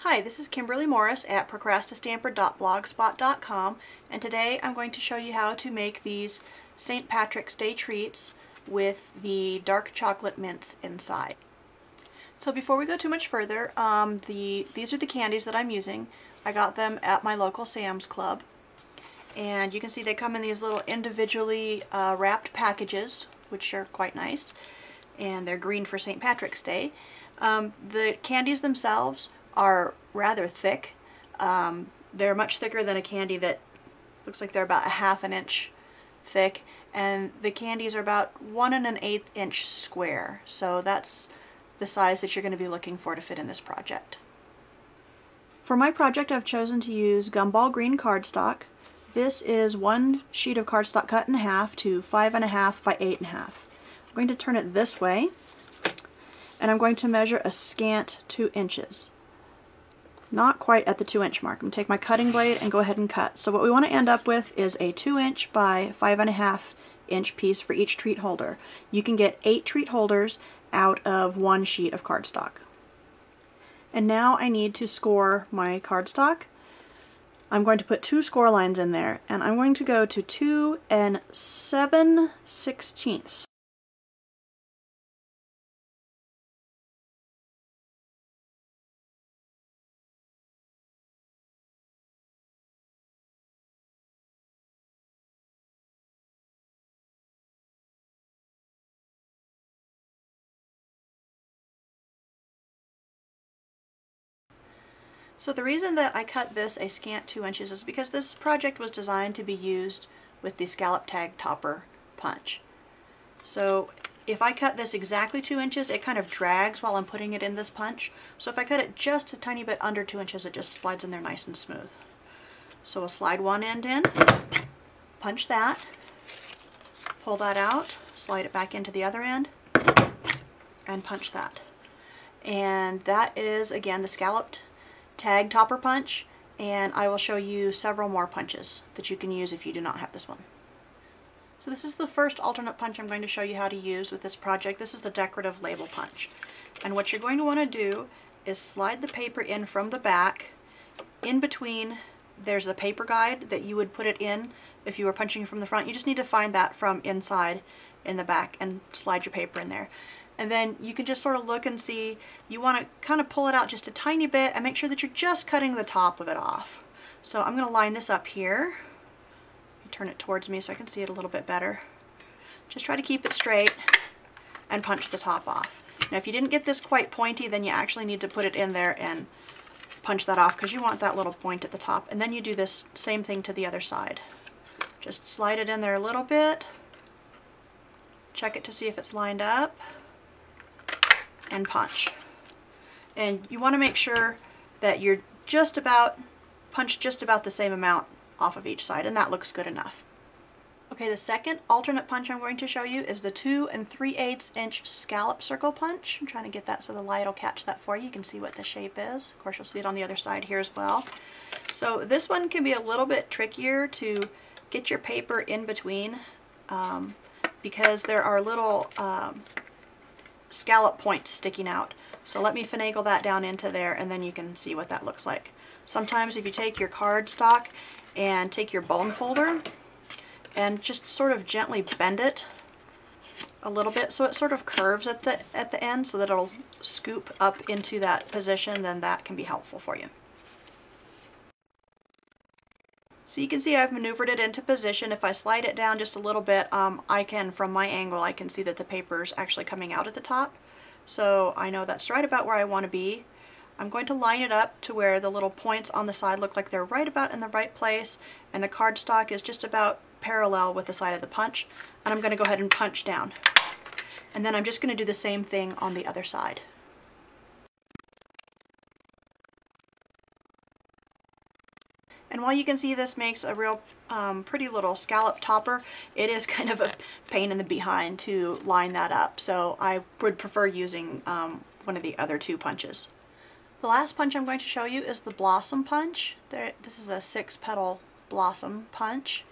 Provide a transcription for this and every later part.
Hi, this is Kimberly Morris at procrastistamper.blogspot.com, and today I'm going to show you how to make these St. Patrick's Day treats with the dark chocolate mints inside. So before we go too much further, these are the candies that I'm using. I got them at my local Sam's Club, and you can see they come in these little individually wrapped packages, which are quite nice, and they're green for St. Patrick's Day. The candies themselves are rather thick. They're much thicker than a candy that looks like they're about a half an inch thick, and the candies are about 1 1/8 inch square, so that's the size that you're going to be looking for to fit in this project. For my project, I've chosen to use Gumball Green cardstock. This is one sheet of cardstock cut in half to 5.5 by 8.5. I'm going to turn it this way, and I'm going to measure a scant 2 inches. Not quite at the 2-inch mark. I'm going to take my cutting blade and go ahead and cut. So what we want to end up with is a 2-inch by 5.5 inch piece for each treat holder. You can get 8 treat holders out of one sheet of cardstock. And now I need to score my cardstock. I'm going to put 2 score lines in there, and I'm going to go to 2 7/16. So the reason that I cut this a scant 2 inches is because this project was designed to be used with the scallop tag topper punch. So if I cut this exactly 2 inches, it kind of drags while I'm putting it in this punch. So if I cut it just a tiny bit under 2 inches, it just slides in there nice and smooth. So we'll slide one end in, punch that, pull that out, slide it back into the other end, and punch that. And that is, again, the scalloped tag topper punch, and I will show you several more punches that you can use if you do not have this one. So this is the first alternate punch I'm going to show you how to use with this project. This is the decorative label punch. And what you're going to want to do is slide the paper in from the back. In between, there's the paper guide that you would put it in if you were punching from the front. You just need to find that from inside in the back and slide your paper in there. And then you can just sort of look and see, you want to kind of pull it out just a tiny bit and make sure that you're just cutting the top of it off. So I'm going to line this up here. Turn it towards me so I can see it a little bit better. Just try to keep it straight and punch the top off. Now if you didn't get this quite pointy, then you actually need to put it in there and punch that off, because you want that little point at the top. And then you do this same thing to the other side. Just slide it in there a little bit, check it to see if it's lined up, and punch. And you want to make sure that you're punch just about the same amount off of each side, and that looks good enough. Okay, the second alternate punch I'm going to show you is the 2 3/8 inch scallop circle punch. I'm trying to get that so the light will catch that for you. You can see what the shape is. Of course, you'll see it on the other side here as well. So this one can be a little bit trickier to get your paper in between because there are little scallop points sticking out. So let me finagle that down into there, and then you can see what that looks like. Sometimes if you take your cardstock and take your bone folder and just sort of gently bend it a little bit so it sort of curves at the end so that it'll scoop up into that position, then that can be helpful for you. So you can see I've maneuvered it into position. If I slide it down just a little bit, I can, from my angle, I can see that the paper's actually coming out at the top. So I know that's right about where I want to be. I'm going to line it up to where the little points on the side look like they're right about in the right place, and the cardstock is just about parallel with the side of the punch. And I'm going to go ahead and punch down. And then I'm just going to do the same thing on the other side. And while you can see this makes a real pretty little scallop topper, it is kind of a pain in the behind to line that up. So I would prefer using one of the other 2 punches. The last punch I'm going to show you is the blossom punch. This is a 6-petal blossom punch.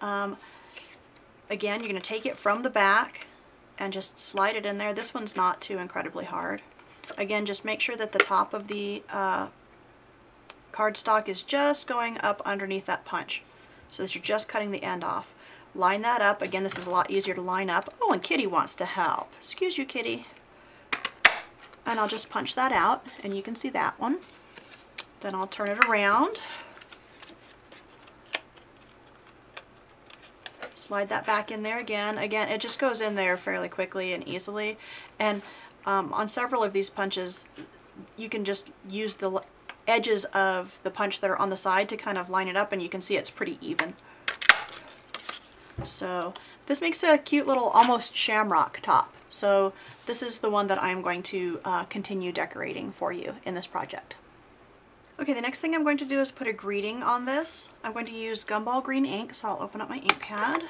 Again, you're going to take it from the back and just slide it in there. This one's not too incredibly hard. Again, just make sure that the top of the cardstock is just going up underneath that punch, so that you're just cutting the end off. Line that up. Again, this is a lot easier to line up. Oh, and Kitty wants to help. Excuse you, Kitty. And I'll just punch that out, and you can see that one. Then I'll turn it around. Slide that back in there again. Again, it just goes in there fairly quickly and easily. And on several of these punches, you can just use the edges of the punch that are on the side to kind of line it up, and you can see it's pretty even. So this makes a cute little almost shamrock top. So this is the one that I'm going to continue decorating for you in this project. Okay, the next thing I'm going to do is put a greeting on this. I'm going to use Gumball Green ink, so I'll open up my ink pad.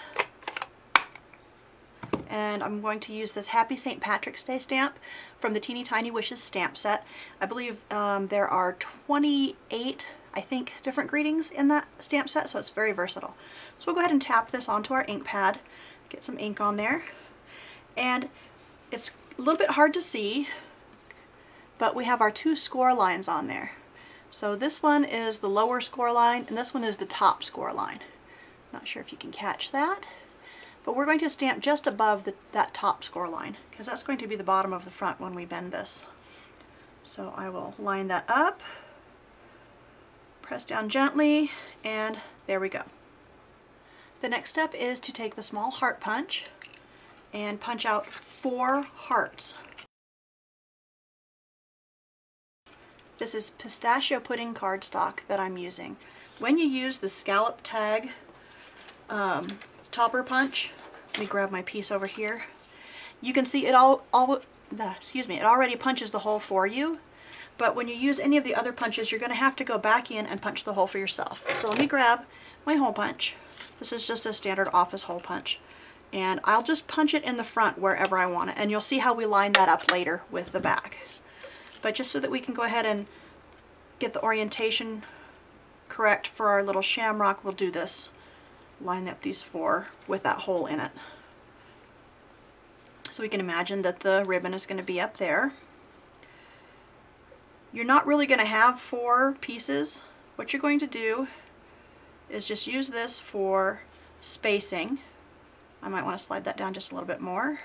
And I'm going to use this Happy St. Patrick's Day stamp from the Teeny Tiny Wishes stamp set. I believe there are 28, I think, different greetings in that stamp set, so it's very versatile. So we'll go ahead and tap this onto our ink pad, get some ink on there. And it's a little bit hard to see, but we have our two score lines on there. So this one is the lower score line, and this one is the top score line. Not sure if you can catch that, but we're going to stamp just above that top score line, because that's going to be the bottom of the front when we bend this. So I will line that up, press down gently, and there we go. The next step is to take the small heart punch and punch out 4 hearts. This is pistachio pudding cardstock that I'm using. When you use the scallop tag topper punch, let me grab my piece over here. You can see it it already punches the hole for you. But when you use any of the other punches, you're going to have to go back in and punch the hole for yourself. So let me grab my hole punch. This is just a standard office hole punch. And I'll just punch it in the front wherever I want it. And you'll see how we line that up later with the back. But just so that we can go ahead and get the orientation correct for our little shamrock, we'll do this. Line up these 4 with that hole in it. So we can imagine that the ribbon is going to be up there. You're not really going to have 4 pieces. What you're going to do is just use this for spacing. I might want to slide that down just a little bit more.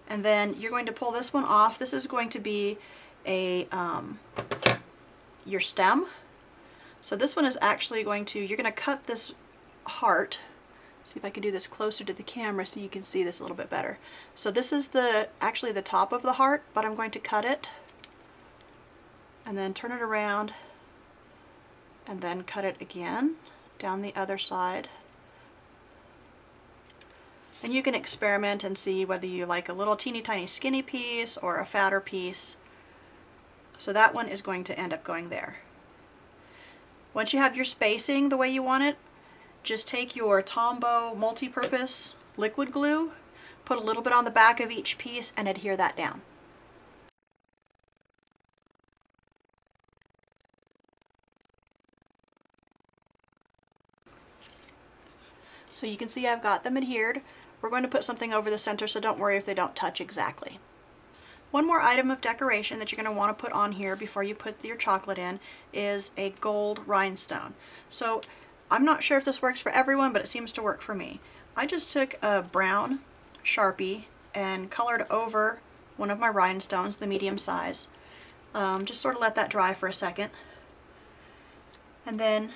And then you're going to pull this one off. This is going to be a your stem. So this one is actually going to, you're going to cut this heart. See if I can do this closer to the camera so you can see this a little bit better. So this is actually the top of the heart, but I'm going to cut it and then turn it around and then cut it again down the other side. And you can experiment and see whether you like a little teeny tiny skinny piece or a fatter piece. So that one is going to end up going there. Once you have your spacing the way you want it, just take your Tombow Multipurpose liquid glue, put a little bit on the back of each piece, and adhere that down. So you can see I've got them adhered. We're going to put something over the center, so don't worry if they don't touch exactly. One more item of decoration that you're going to want to put on here before you put your chocolate in is a gold rhinestone. So I'm not sure if this works for everyone, but it seems to work for me. I just took a brown Sharpie and colored over one of my rhinestones, the medium size. Just sort of let that dry for a second. And then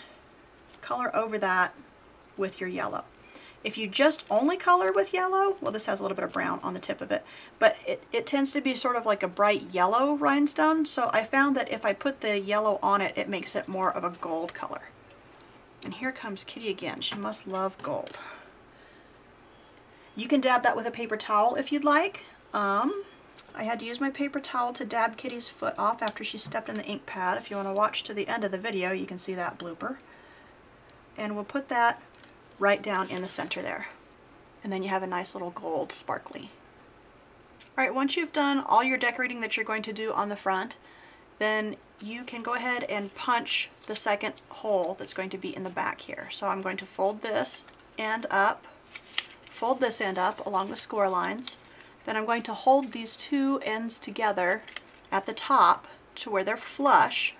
color over that with your yellow. If you just only color with yellow, well, this has a little bit of brown on the tip of it, but it tends to be sort of like a bright yellow rhinestone, so I found that if I put the yellow on it, it makes it more of a gold color. And here comes Kitty again. She must love gold. You can dab that with a paper towel if you'd like. I had to use my paper towel to dab Kitty's foot off after she stepped in the ink pad. If you want to watch to the end of the video, you can see that blooper. And we'll put that right down in the center there. And then you have a nice little gold sparkly. Alright, once you've done all your decorating that you're going to do on the front, then you can go ahead and punch the second hole that's going to be in the back here. So I'm going to fold this end up, fold this end up along the score lines. Then I'm going to hold these two ends together at the top to where they're flush.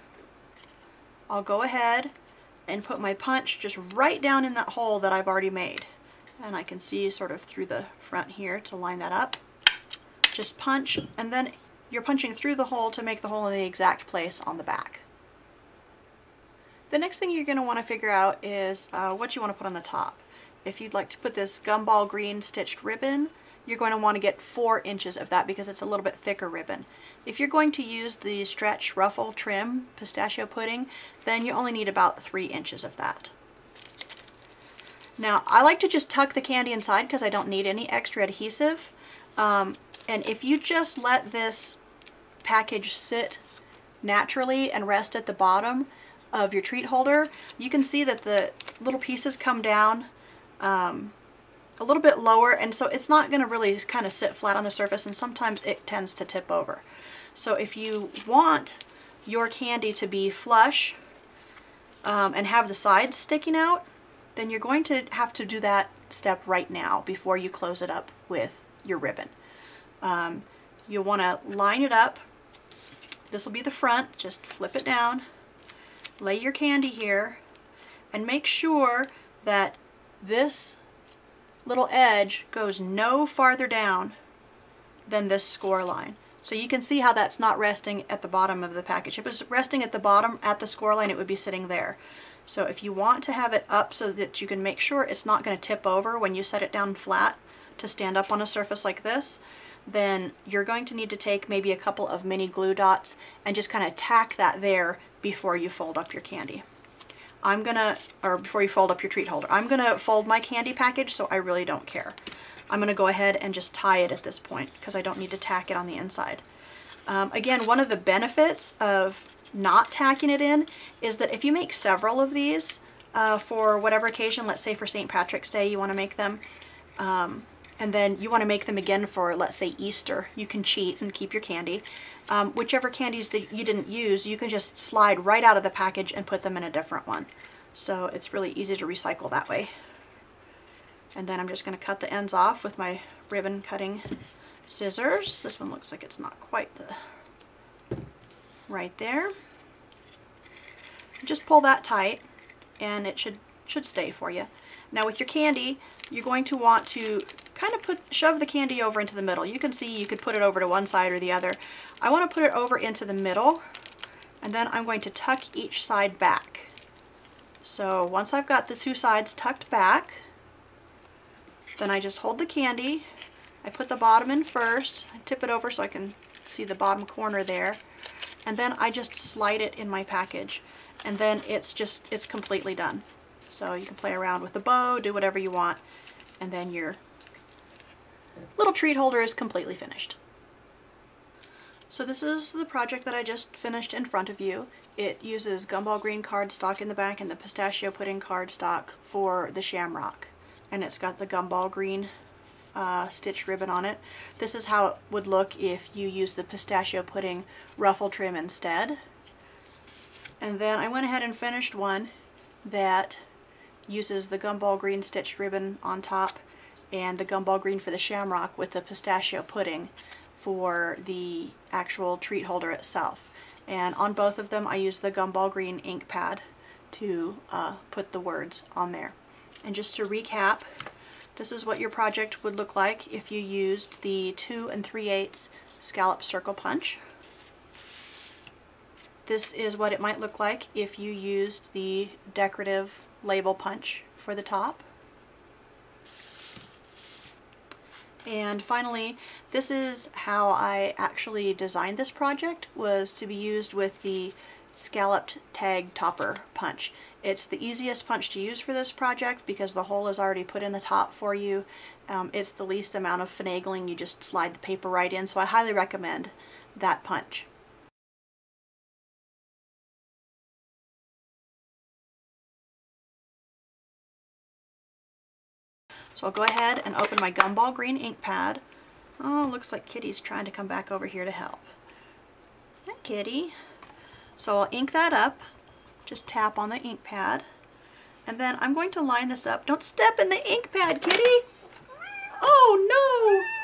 I'll go ahead and put my punch just right down in that hole that I've already made. And I can see sort of through the front here to line that up. Just punch, and then you're punching through the hole to make the hole in the exact place on the back. The next thing you're going to want to figure out is what you want to put on the top. If you'd like to put this Gumball Green stitched ribbon, you're going to want to get 4 inches of that because it's a little bit thicker ribbon. If you're going to use the stretch ruffle trim pistachio pudding, then you only need about 3 inches of that. Now, I like to just tuck the candy inside because I don't need any extra adhesive. And if you just let this package sit naturally and rest at the bottom of your treat holder, you can see that the little pieces come down a little bit lower, and so it's not going to really kind of sit flat on the surface, and sometimes it tends to tip over. So if you want your candy to be flush and have the sides sticking out, then you're going to have to do that step right now before you close it up with your ribbon. You'll want to line it up. This will be the front. Just flip it down, lay your candy here, and make sure that this little edge goes no farther down than this score line. So you can see how that's not resting at the bottom of the package. If it was resting at the bottom at the score line, it would be sitting there. So if you want to have it up so that you can make sure it's not going to tip over when you set it down flat to stand up on a surface like this, then you're going to need to take maybe a couple of mini glue dots and just kind of tack that there before you fold up your candy. Before you fold up your treat holder. I'm gonna fold my candy package, so I really don't care. I'm gonna go ahead and just tie it at this point because I don't need to tack it on the inside. Again, one of the benefits of not tacking it in is that if you make several of these for whatever occasion, let's say for St. Patrick's Day you want to make them, and then you want to make them again for, let's say, Easter, you can cheat and keep your candy. Whichever candies that you didn't use, you can just slide right out of the package and put them in a different one. So it's really easy to recycle that way. And then I'm just going to cut the ends off with my ribbon cutting scissors. This one looks like it's not quite right there. Just pull that tight and it should stay for you. Now with your candy, you're going to want to kind of shove the candy over into the middle. You can see you could put it over to one side or the other. I want to put it over into the middle, and then I'm going to tuck each side back. So once I've got the 2 sides tucked back, then I just hold the candy. I put the bottom in first. I tip it over so I can see the bottom corner there, and then I just slide it in my package, and then it's completely done. So you can play around with the bow, do whatever you want, and then your little treat holder is completely finished. So this is the project that I just finished in front of you. It uses Gumball Green cardstock in the back and the Pistachio Pudding cardstock for the shamrock. And it's got the Gumball Green stitch ribbon on it. This is how it would look if you use the Pistachio Pudding ruffle trim instead. And then I went ahead and finished one that uses the Gumball Green stitch ribbon on top and the Gumball Green for the shamrock with the Pistachio Pudding for the actual treat holder itself. And on both of them I used the Gumball Green Ink Pad to put the words on there. And just to recap, this is what your project would look like if you used the 2 3/8 scallop circle punch. This is what it might look like if you used the decorative label punch for the top. And finally, this is how I actually designed this project, was to be used with the Scalloped tag topper punch. It's the easiest punch to use for this project because the hole is already put in the top for you. It's the least amount of finagling, you just slide the paper right in, so I highly recommend that punch. So I'll go ahead and open my Gumball Green Ink Pad. Oh, looks like Kitty's trying to come back over here to help. Hi, Kitty. So I'll ink that up. Just tap on the ink pad. And then I'm going to line this up. Don't step in the ink pad, Kitty! Oh, no!